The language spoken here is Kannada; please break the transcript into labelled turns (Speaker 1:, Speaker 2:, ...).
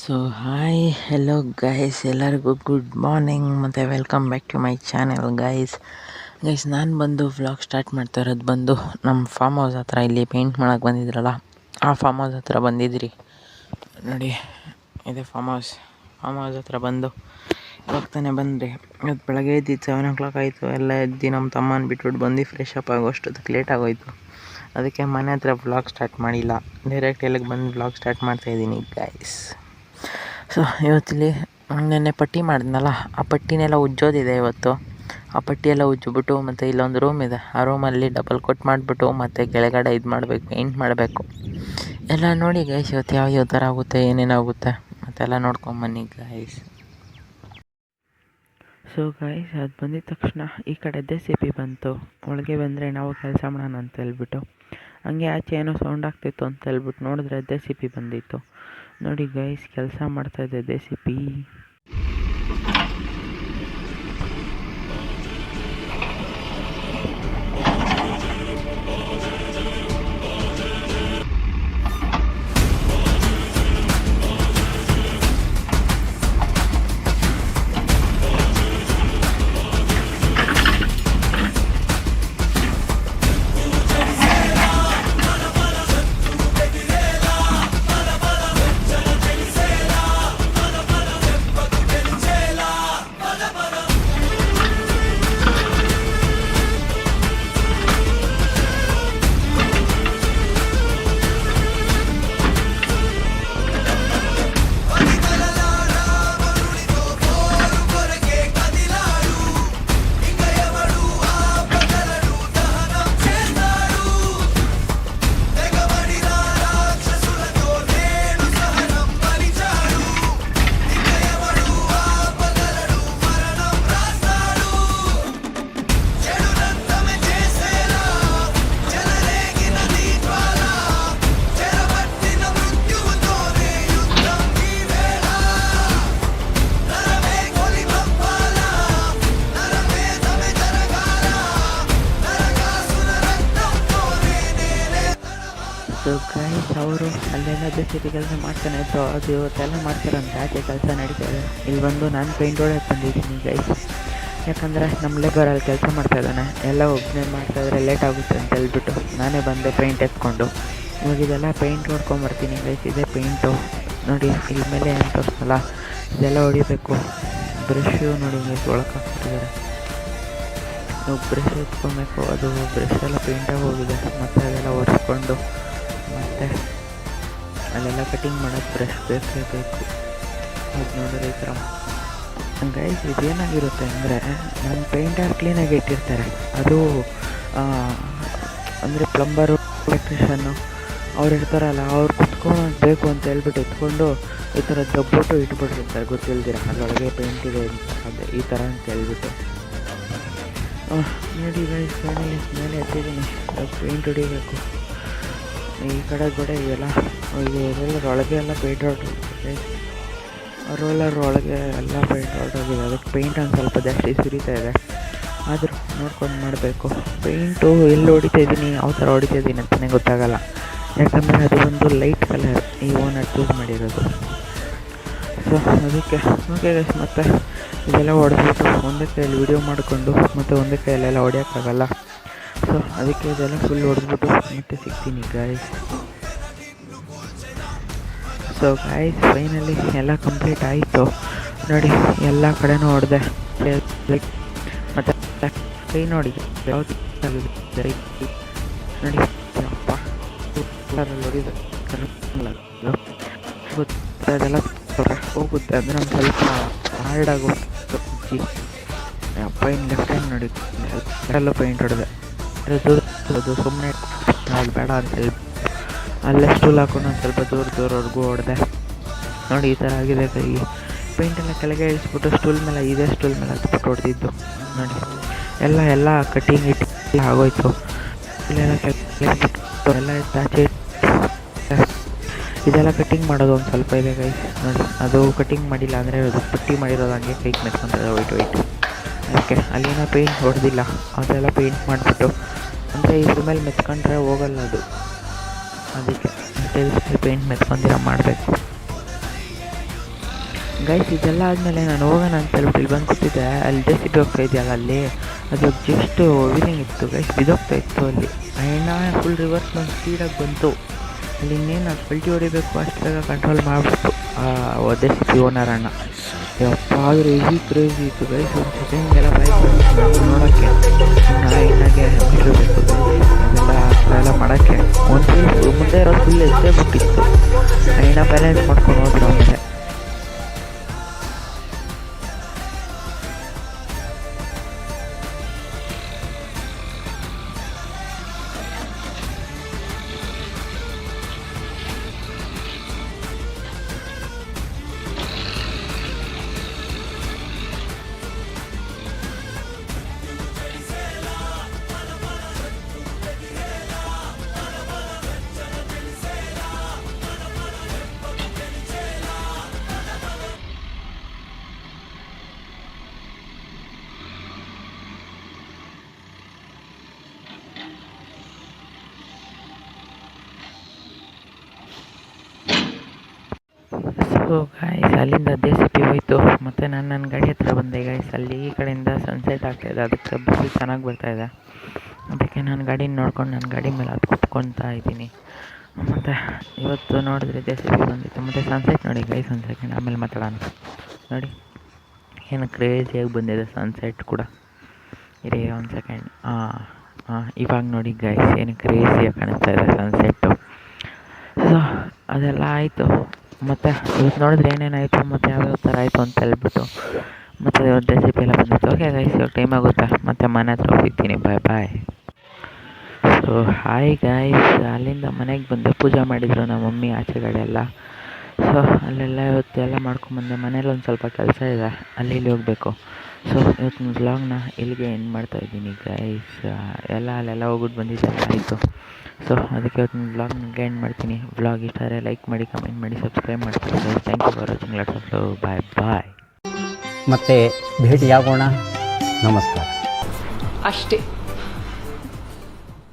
Speaker 1: ಸೊ ಹಾಯ್ ಹೆಲೋ ಗೈಸ್, ಎಲ್ಲರಿಗೂ ಗುಡ್ ಮಾರ್ನಿಂಗ್ ಮತ್ತು welcome back to my channel guys. ನಾನು ಬಂದು ವ್ಲಾಗ್ ಸ್ಟಾರ್ಟ್ ಮಾಡ್ತಾ ಇರೋದು ಬಂದು ನಮ್ಮ ಫಾರ್ಮ್ ಹೌಸ್ ಹತ್ರ, ಇಲ್ಲಿ ಪೇಂಟ್ ಮಾಡೋಕ್ಕೆ ಬಂದಿದ್ರಲ್ಲ ಆ ಫಾರ್ಮ್ ಹೌಸ್ ಹತ್ರ ಬಂದಿದ್ರಿ ನೋಡಿ. ಇದೆ ಫಾರ್ಮ್ ಹೌಸ್ ಹತ್ರ ಬಂದು ಇವಾಗ ತಾನೇ ಬಂದರೆ ಇವತ್ತು ಬೆಳಗ್ಗೆ ಎದ್ದಿದ್ದು 7 o'clock ಆಯಿತು. ಎಲ್ಲ ಎದ್ದು ನಮ್ಮ ತಮ್ಮನ ಬಿಟ್ಬಿಟ್ಟು ಬಂದು ಫ್ರೆಶ್ ಅಪ್ ಆಗೋಷ್ಟೊತ್ತಿಗೆ ಲೇಟ್ ಆಗೋಯ್ತು. ಅದಕ್ಕೆ ಮನೆ ಹತ್ರ ವ್ಲಾಗ್ ಸ್ಟಾರ್ಟ್ ಮಾಡಿಲ್ಲ, ಡೈರೆಕ್ಟ್ ಎಲ್ಲಿಗೆ ಬಂದು ವ್ಲಾಗ್ ಸ್ಟಾರ್ಟ್ ಮಾಡ್ತಾಯಿದ್ದೀನಿ ಗೈಸ್. ಸೊ ಇವತ್ತಿಲ್ಲಿ ನೆನ್ನೆ ಪಟ್ಟಿ ಮಾಡಿದ್ನಲ್ಲ, ಆ ಪಟ್ಟಿನೆಲ್ಲ ಉಜ್ಜೋದಿದೆ ಇವತ್ತು. ಆ ಪಟ್ಟಿಯೆಲ್ಲ ಉಜ್ಜಿಬಿಟ್ಟು ಮತ್ತು ಇಲ್ಲೊಂದು ರೂಮ್ ಇದೆ, ಆ ರೂಮಲ್ಲಿ ಡಬಲ್ ಕೋಟ್ ಮಾಡಿಬಿಟ್ಟು ಮತ್ತು ಕೆಳಗಡೆ ಇದು ಮಾಡಬೇಕು, ಪೇಂಟ್ ಮಾಡಬೇಕು. ಎಲ್ಲ ನೋಡಿ ಗೈಸ್, ಇವತ್ತು ಯಾವ ಥರ ಆಗುತ್ತೆ, ಏನೇನಾಗುತ್ತೆ ಮತ್ತೆಲ್ಲ ನೋಡ್ಕೊಂಬನ್ನಿ ಗೈಸ್. ಸೊ ಗೈಸ್, ಅದು ಬಂದಿದ ತಕ್ಷಣ ಈ ಕಡೆ JCB ಬಂತು. ಒಳಗೆ ಬಂದರೆ ನಾವು ಕೆಲಸ ಮಾಡೋಣ ಅಂತ ಹೇಳ್ಬಿಟ್ಟು, ಹಂಗೆ ಆಚೆ ಏನೋ ಸೌಂಡ್ ಆಗ್ತಿತ್ತು ಅಂತ ಹೇಳ್ಬಿಟ್ಟು ನೋಡಿದ್ರೆ JCB ಬಂದಿತ್ತು. ನೋಡಿ ಗೈಸ್, ಕೆಲಸ ಮಾಡ್ತಾಯಿದ್ದೆ JCB. ಸೊ ಗೈಸ್, ಅವರು ಅಲ್ಲೆಲ್ಲ JCB ಕೆಲಸ ಮಾಡ್ತಾನೆ ಇತ್ತು, ಅದು ಇವತ್ತೆಲ್ಲ ಮಾಡ್ತಾರಂತೆ. ಆಚೆ ಕೆಲಸ ನಡೀತಾಯಿದೆ. ಇಲ್ಲಿ ಬಂದು ನಾನು ಪೇಂಟ್ ಹೊಡೆಯಕ್ಕೆ ಬಂದಿದ್ದೀನಿ ಗೈಸ್. ಯಾಕಂದರೆ ನಮ್ಮ ಲೇಬರಲ್ಲಿ ಕೆಲಸ ಮಾಡ್ತಾಯಿದ್ದಾನೆ, ಎಲ್ಲ ಒಬ್ಬನೇ ಮಾಡ್ತಾಯಿದ್ರೆ ಲೇಟ್ ಆಗುತ್ತೆ ಅಂತ ಹೇಳ್ಬಿಟ್ಟು ನಾನೇ ಬಂದೆ ಪೇಂಟ್ ಎತ್ಕೊಂಡು. ಇವಾಗ ಇದೆಲ್ಲ ಪೇಂಟ್ ಹೊಡ್ಕೊಂಬರ್ತೀನಿ ಗೈಸ್. ಇದೆ ಪೇಂಟು ನೋಡಿ, ಇಲ್ಲಿ ಮೇಲೆ ಏನು ತೋರಿಸಲ್ಲ, ಇದೆಲ್ಲ ಹೊಡಿಬೇಕು. ಬ್ರಷು ನೋಡಿ ಗೈಸ್, ಒಳಗೆ ಹಾಕ್ಬಿಟ್ಟಿದ್ದಾರೆ. ನಾವು ಬ್ರಷ್ ಎತ್ಕೊಬೇಕು, ಅದು ಬ್ರಷ್ ಎಲ್ಲ ಪೇಂಟಾಗಿ ಹೋಗಿದೆ. ಮತ್ತು ಅದೆಲ್ಲ ಒರೆಸ್ಕೊಂಡು ಮತ್ತು ಅಲ್ಲೆಲ್ಲ ಕಟಿಂಗ್ ಮಾಡೋಕ್ಕೆ ಬ್ರಷ್ ಬೇಕು. ಅದು ನೋಡಿದ್ರೆ ಈ ಥರ ಗೈಸ್, ಇದೇನಾಗಿರುತ್ತೆ ಅಂದರೆ ನಮ್ಮ ಪೇಂಟರ್ ಕ್ಲೀನಾಗಿ ಇಟ್ಟಿರ್ತಾರೆ. ಅದು ಅಂದರೆ ಪ್ಲಂಬರು, ಎಲೆಕ್ಟ್ರಿಷನ್ನು ಅವ್ರು ಇರ್ತಾರಲ್ಲ, ಅವ್ರು ಕುತ್ಕೊಂಡು ಬೇಕು ಅಂತ ಹೇಳ್ಬಿಟ್ಟು ಎತ್ಕೊಂಡು ಈ ಥರ ದಬ್ಬಿಟ್ಟು ಇಟ್ಬಿಟ್ಟಿರ್ತಾರೆ ಗೊತ್ತಿಲ್ದಿರ, ಅದರೊಳಗೆ ಪೇಂಟ್ ಇದೆ ಅದೇ ಈ ಥರ ಅಂತ ಹೇಳ್ಬಿಟ್ಟು. ನೋಡಿ ಗೈಸ್, ಮೇಲೆ ಎತ್ತಿದ್ದೀನಿ, ಪೇಂಟ್ ಹೊಡಿಬೇಕು. ಈ ಕಡೆ ಗೋಡೆ ಇವೆಲ್ಲ ಒಳಗೆ ಎಲ್ಲ ಪೇಂಟ್ ಹೊರಟೋಗಿದೆ, ರೋಲರ್ ಒಳಗೆ ಎಲ್ಲ ಪೇಂಟ್ ಹೊರಟೋಗಿದೆ. ಅದಕ್ಕೆ ಪೇಂಟ್ ಒಂದು ಸ್ವಲ್ಪ ಜಾಸ್ತಿ ಸುರಿತಾ ಇದೆ, ಆದರೂ ನೋಡ್ಕೊಂಡು ಮಾಡಬೇಕು. ಪೇಂಟು ಎಲ್ಲಿ ಹೊಡಿತಾಯಿದ್ದೀನಿ, ಯಾವ ಥರ ಹೊಡಿತಾಯಿದ್ದೀನಿ ಅಂತಲೇ ಗೊತ್ತಾಗಲ್ಲ. ಯಾಕಂದರೆ ಅದು ಒಂದು ಲೈಟ್ ಕಲರ್ ಈ ಓನರ್ ಚೂಸ್ ಮಾಡಿರೋದು. ಸೊ ಅದಕ್ಕೆ ಓಕೆ ಗೈಸ್, ಮತ್ತು ಇದೆಲ್ಲ ಹೊಡೆದ್ಬಿಟ್ಟು ಒಂದೇ ಕೈಯಲ್ಲಿ ವೀಡಿಯೋ ಮಾಡಿಕೊಂಡು ಮತ್ತು ಒಂದೇ ಕೈಯಲ್ಲೆಲ್ಲ ಹೊಡೆಯೋಕ್ಕಾಗಲ್ಲ. ಸೊ ಅದಕ್ಕೆ ಇದೆಲ್ಲ ಫುಲ್ ಹೊಡೆದ್ಬಿಟ್ಟು ಮತ್ತೆ ಸಿಗ್ತೀನಿ ಗಾಯ್ಸ್. ಸೊ ಗಾಯ್ಸ್, ಫೈನಲಿ ಎಲ್ಲ ಕಂಪ್ಲೀಟ್ ಆಯಿತು ನೋಡಿ. ಎಲ್ಲ ಕಡೆನೂ ಹೊಡೆದೆ ಮತ್ತು ಕೈ ನೋಡಿ ಯಾವುದು ನೋಡಿ, ಅಪ್ಪ ಹೊಡಿದೆ ಅದೆಲ್ಲ ಹೋಗುತ್ತೆ ಅಂದರೆ ಒಂದು ಸ್ವಲ್ಪ ಹಾರ್ಡಾಗಿ ಅಪ್ಪ. ಇನ್ನು ಲೆಫ್ಟ್ ಹ್ಯಾಂಡ್ ನೋಡಿ, ಎಲ್ಲೂ ಪೇಂಟ್ ಹೊಡೆದೆ. ಅದು ಸುಮ್ಮನೆ ಅದು ಬೇಡ ಅಂತ ಹೇಳಿ ಅಲ್ಲೇ ಸ್ಟೂಲ್ ಹಾಕೊಂಡು ಒಂದು ಸ್ವಲ್ಪ ದೂರವರೆಗೂ ಹೊಡೆದೆ ನೋಡಿ. ಈ ಥರ ಆಗಿದೆ ಕೈ. ಪೇಂಟೆಲ್ಲ ಕೆಳಗೆ ಇಳಿಸ್ಬಿಟ್ಟು ಸ್ಟೂಲ್ ಮೇಲೆ, ಇದೇ ಸ್ಟೂಲ್ ಮೇಲೆ ಹತ್ಬಿಟ್ಟು ಹೊಡೆದಿದ್ದು ನೋಡಿ. ಎಲ್ಲ ಕಟ್ಟಿಂಗ್ ಇಟ್ಟು ಆಗೋಯ್ತು. ಇಲ್ಲೆಲ್ಲ ಎಲ್ಲ ಆಚೆ ಇದೆಲ್ಲ ಕಟ್ಟಿಂಗ್ ಮಾಡೋದು ಒಂದು ಸ್ವಲ್ಪ ಇದೆ ಗೈಸ್ ನೋಡಿ. ಅದು ಕಟ್ಟಿಂಗ್ ಮಾಡಿಲ್ಲ ಅಂದರೆ ಅದು ಪಟ್ಟಿ ಮಾಡಿರೋದು ಹಂಗೆ ಕೈಗೆ ಮೆತ್ಕೊಂತದೆ ವೈಟು. ಅದಕ್ಕೆ ಅಲ್ಲಿನ ಪೇಂಟ್ ಹೊಡೆದಿಲ್ಲ, ಅದೆಲ್ಲ ಪೇಂಟ್ ಮಾಡಿಬಿಟ್ಟು ಅಂದರೆ ಇದ್ರ ಮೇಲೆ ಮೆತ್ಕೊಂಡ್ರೆ ಹೋಗಲ್ಲ ಅದು, ಅದಕ್ಕೆ ಟೈಲ್ಸ್ಗೆ ಪೇಂಟ್ ಮೆತ್ಕೊಂಡಿರೋ ಮಾಡಬೇಕು ಗೈಸ್. ಇದೆಲ್ಲ ಆದಮೇಲೆ ನಾನು ಹೋಗೋಣ ಅಂತ ಹೇಳ್ಬಿಟ್ಟು ಇಲ್ಲಿ ಬಂದು ಕೂತಿದ್ದೆ. ಅಲ್ಲಿ JCB ಹೋಗ್ತಾ ಇದೆಯಲ್ಲ ಅಲ್ಲಿ, ಅದು ಜಸ್ಟ್ ವೀಲಿಂಗ್ ಇತ್ತು ಗೈಸ್, ಬಿದ್ದೋಗ್ತಾ ಇತ್ತು ಅಲ್ಲಿ. ಅಣ್ಣ ಫುಲ್ ರಿವರ್ಸ್ ಬಂದು ಸ್ಪೀಡಾಗಿ ಬಂತು. ಅಲ್ಲಿ ಇನ್ನೇನು ಪಲ್ಟಿ ಹೊಡಿಬೇಕು ಅಷ್ಟು ಬೇಗ ಕಂಟ್ರೋಲ್ ಮಾಡಿಬಿಟ್ಟು JCB ಓನರ್ ಅಣ್ಣ. ಯಪ್ಪ ಆದರೆ ಹೆವಿ ಕ್ರೇಜಿ ಇತ್ತು ಗೈಸ್. ಒಂದು ಸೆಕೆಂಡ್ಗೆಲ್ಲ ಬೈಕ್ ನೋಡೋಕ್ಕೆ ಇನ್ನಾಗೆ ಬಿಟ್ಟಿರಬೇಕು ಅದೆಲ್ಲ ಆ ಥರ ಎಲ್ಲ ಮಾಡೋಕ್ಕೆ. ಒಂದು ಮುಂದೆ ಇರೋ ಫುಲ್ ಎಷ್ಟೇ ಬಿಟ್ಟಿತ್ತು. ಅಣ್ಣ ಬ್ಯಾಲೆನ್ಸ್ ಮಾಡ್ಕೊಂಡು ಹೋದ್ರು ಆಮೇಲೆ. ಸೊ ಗಾಯ್ಸ್ ಅಲ್ಲಿಂದ JCB ಹೋಯಿತು. ಮತ್ತು ನಾನು ನನ್ನ ಗಾಡಿ ಹತ್ರ ಬಂದೆ ಗೈಸ್. ಅಲ್ಲಿ ಈ ಕಡೆಯಿಂದ ಸನ್ಸೆಟ್ ಆಗ್ತಾಯಿದೆ, ಅದಕ್ಕೆ ಬಿಸಿಲು ಚೆನ್ನಾಗಿ ಬರ್ತಾಯಿದೆ. ಅದಕ್ಕೆ ನಾನು ಗಾಡಿನ ನೋಡ್ಕೊಂಡು ನನ್ನ ಗಾಡಿ ಮೇಲೆ ಅದು ಕುತ್ಕೊತಾ ಇದ್ದೀನಿ. ಮತ್ತು ಇವತ್ತು ನೋಡಿದ್ರೆ JCB ಬಂದಿತ್ತು. ಮತ್ತು ಸನ್ಸೆಟ್ ನೋಡಿ ಗೈಸ್, ಒಂದು ಸೆಕೆಂಡ್ ಆಮೇಲೆ ಮಾತಾಡೋಣ. ನೋಡಿ ಏನು ಕ್ರೇಜಿಯಾಗಿ ಬಂದಿದೆ ಸನ್ಸೆಟ್ ಕೂಡ. ಇರಿ ಒಂದು ಸೆಕೆಂಡ್. ಇವಾಗ ನೋಡಿ ಗೈಸ್ ಏನು ಕ್ರೇಜಿಯಾಗಿ ಕಾಣಿಸ್ತಾ ಇದೆ ಸನ್ಸೆಟ್ಟು. ಸೊ ಅದೆಲ್ಲ ಆಯಿತು. ಮತ್ತು ಇವತ್ತು ನೋಡಿದ್ರೆ ಏನೇನಾಯಿತು ಮತ್ತು ಯಾವ್ಯಾವ ಥರ ಆಯಿತು ಅಂತ ಹೇಳ್ಬಿಟ್ಟು ಮತ್ತು ಇವತ್ತು JCB ಎಲ್ಲ ಬಂದಿತ್ತು. ಓಕೆ ಗೈಸ್, ಇವಾಗ ಟೈಮ್ ಆಗುತ್ತೆ, ಮತ್ತು ಮನೆ ಹತ್ರ ಹೋಗ್ತೀನಿ. ಬಾಯ್ ಬಾಯ್. ಸೊ ಹಾಯ್ ಗಾಯ್ಸ್, ಅಲ್ಲಿಂದ ಮನೆಗೆ ಬಂದೆ. ಪೂಜೆ ಮಾಡಿದರು ನಮ್ಮ ಮಮ್ಮಿ ಆಚೆಗಡೆ ಎಲ್ಲ. ಸೊ ಅಲ್ಲೆಲ್ಲ ಇವತ್ತು ಎಲ್ಲ ಮಾಡ್ಕೊಂಬಂದೆ. ಮನೇಲಿ ಒಂದು ಸ್ವಲ್ಪ ಕೆಲಸ ಇದೆ, ಅಲ್ಲಿ ಹೋಗಬೇಕು. ಸೊ ಇವತ್ತಿನ ವ್ಲಾಗ್ನ ಇಲ್ಲಿಗೆ ಎಂಡ್ ಮಾಡ್ತಾಯಿದ್ದೀನಿ ಗೈಸ್. ಅಲ್ಲೆಲ್ಲ ಹೋಗ್ಬಿಟ್ಟು ಬಂದಿದ್ದೆಲ್ಲ ಆಯಿತು. ಸೊ ಅದಕ್ಕೆ ಇವತ್ತಿನ ವ್ಲಾಗ್ನಿಗೆ ಎಂಡ್ ಮಾಡ್ತೀನಿ. ವ್ಲಾಗ್ ಇಷ್ಟ ಆದರೆ ಲೈಕ್ ಮಾಡಿ, ಕಮೆಂಟ್ ಮಾಡಿ, ಸಬ್ಸ್ಕ್ರೈಬ್ ಮಾಡ್ತೀನಿ guys. Thank you for watching. Lots of love. Bye bye.
Speaker 2: ಮತ್ತೆ ಭೇಟಿಯಾಗೋಣ. ನಮಸ್ಕಾರ.
Speaker 3: ಅಷ್ಟೇ.